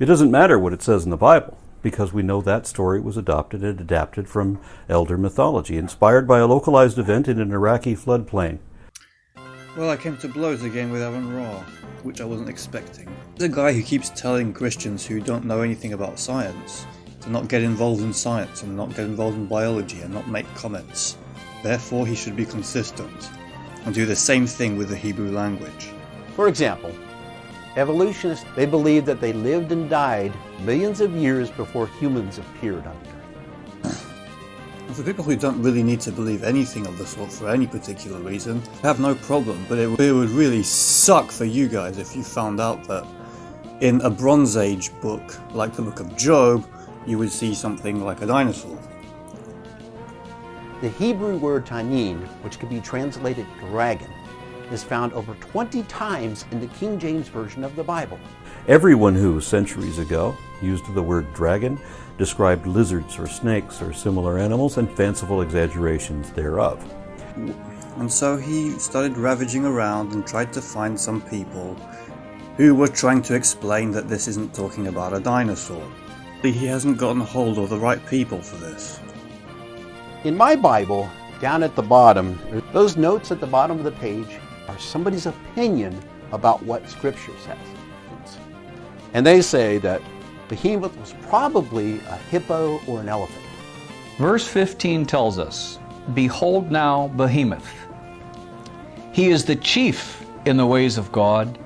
It doesn't matter what it says in the Bible, because we know that story was adopted and adapted from elder mythology, inspired by a localized event in an Iraqi floodplain. Well, I came to blows again with Aron, which I wasn't expecting. There's a guy who keeps telling Christians who don't know anything about science to not get involved in science and not get involved in biology and not make comments. Therefore, he should be consistent and do the same thing with the Hebrew language. For example, evolutionists, they believe that they lived and died millions of years before humans appeared on the Earth. And for people who don't really need to believe anything of the sort for any particular reason, I have no problem, but it would really suck for you guys if you found out that in a Bronze Age book, like the Book of Job, you would see something like a dinosaur. The Hebrew word tanin, which could be translated dragon, is found over 20 times in the King James Version of the Bible. Everyone who, centuries ago, used the word dragon described lizards or snakes or similar animals and fanciful exaggerations thereof. And so he started ravaging around and tried to find some people who were trying to explain that this isn't talking about a dinosaur. He hasn't gotten hold of the right people for this. In my Bible, down at the bottom, those notes at the bottom of the page are somebody's opinion about what Scripture says. And they say that Behemoth was probably a hippo or an elephant. Verse 15 tells us, "Behold now Behemoth. He is the chief in the ways of God."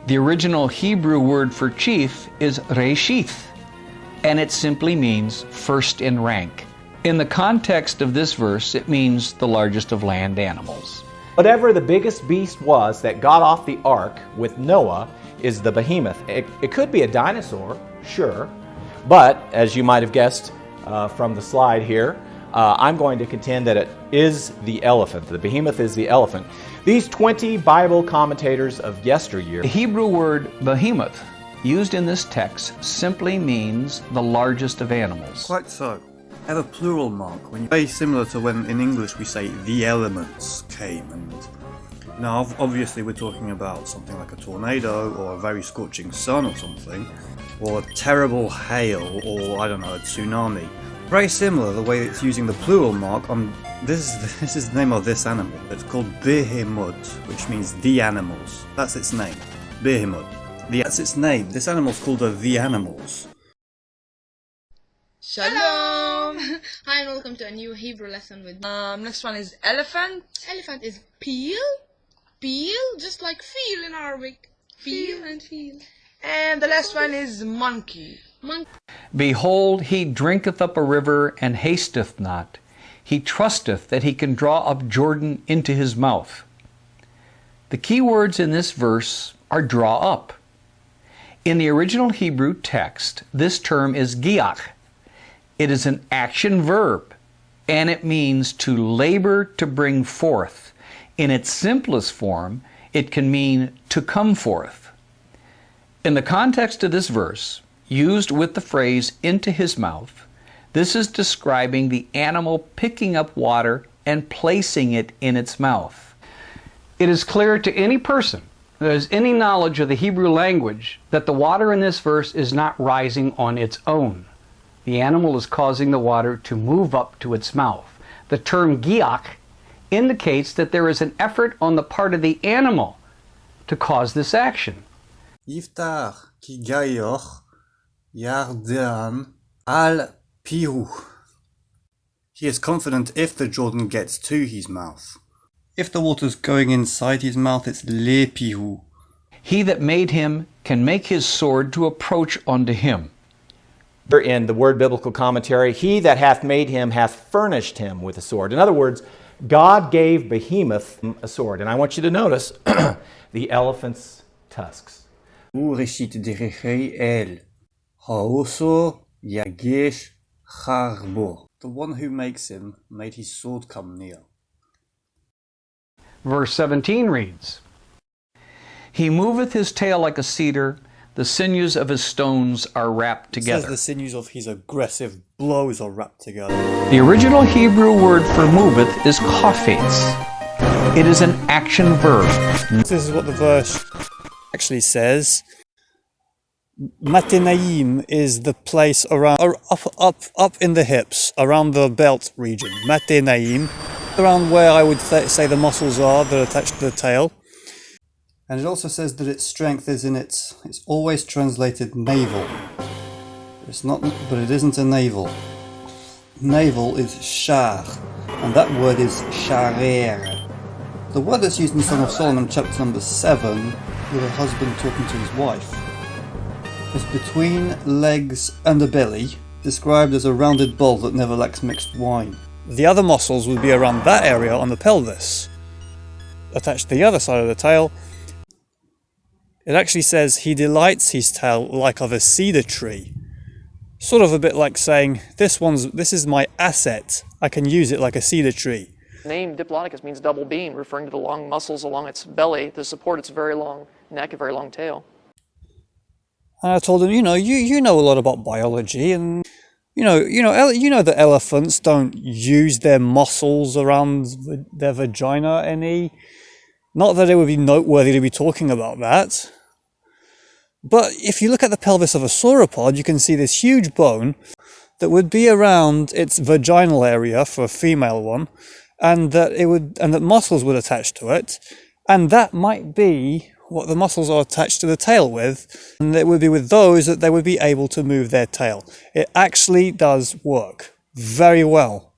The original Hebrew word for chief is Reshith, and it simply means first in rank. In the context of this verse, it means the largest of land animals. Whatever the biggest beast was that got off the ark with Noah is the behemoth. It could be a dinosaur, sure, but as you might have guessed from the slide here, I'm going to contend that it is the elephant. The behemoth is the elephant. These 20 Bible commentators of yesteryear. The Hebrew word behemoth, used in this text, simply means the largest of animals. Quite so. Have a plural mark, very similar to when in English we say the elements came. And now obviously we're talking about something like a tornado or a very scorching sun or something, or terrible hail, or I don't know, a tsunami. Very similar the way it's using the plural mark on this is the name of this animal. It's called Behemoth, which means the animals. That's its name. Behemoth. That's its name. This animal's called the animals. Shalom! Hi and welcome to a new Hebrew lesson with next one is elephant. Elephant is peel. Peel, just like feel in Arabic. Feel and feel. And the last one is monkey. Behold, he drinketh up a river and hasteth not. He trusteth that he can draw up Jordan into his mouth. The key words in this verse are draw up. In the original Hebrew text, this term is giach. It is an action verb, and it means to labor to bring forth. In its simplest form, it can mean to come forth. In the context of this verse, used with the phrase into his mouth, this is describing the animal picking up water and placing it in its mouth. It is clear to any person who has any knowledge of the Hebrew language that the water in this verse is not rising on its own. The animal is causing the water to move up to its mouth. The term giach indicates that there is an effort on the part of the animal to cause this action. Yiftar ki gayoch yardan al pihu. He is confident if the Jordan gets to his mouth. If the water's going inside his mouth, it's le pihu. He that made him can make his sword to approach unto him. In the Word Biblical Commentary, he that hath made him hath furnished him with a sword. In other words, God gave Behemoth a sword. And I want you to notice the elephant's tusks. Ureshit derechei el haoso yagesh charbo. The one who makes him made his sword come near. Verse 17 reads, He moveth his tail like a cedar, the sinews of his stones are wrapped together. It says the sinews of his aggressive blows are wrapped together. The original Hebrew word for moveth is kafetz. It is an action verb. This is what the verse actually says. Matenaim is the place around, up in the hips, around the belt region. Matenaim, around where I would say the muscles are that are attached to the tail. And it also says that its strength is in it's always translated navel. It's not, but it isn't a navel. Navel is shar, and that word is sharer. The word that's used in Song of Solomon, chapter number 7, with a husband talking to his wife, is between legs and the belly, described as a rounded bowl that never lacks mixed wine. The other muscles would be around that area on the pelvis, attached to the other side of the tail. It actually says he delights his tail like of a cedar tree. Sort of a bit like saying, this is my asset, I can use it like a cedar tree. The name Diplodocus means double beam, referring to the long muscles along its belly to support its very long neck and very long tail. And I told him, you know a lot about biology, and you know that elephants don't use their muscles around their vagina any. Not that it would be noteworthy to be talking about that. But if you look at the pelvis of a sauropod, you can see this huge bone that would be around its vaginal area for a female one, and that muscles would attach to it, and that might be what the muscles are attached to the tail with, and it would be with those that they would be able to move their tail. It actually does work very well.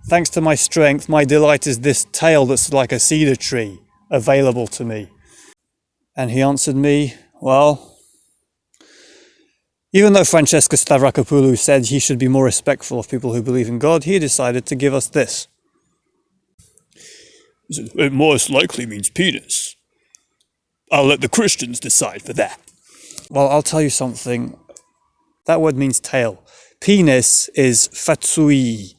Thanks to my strength, my delight is this tail that's like a cedar tree available to me. And he answered me, well, even though Francesca Stavrakopoulou said he should be more respectful of people who believe in God, he decided to give us this. He said, it most likely means penis. I'll let the Christians decide for that. Well, I'll tell you something. That word means tail. Penis is fatsui.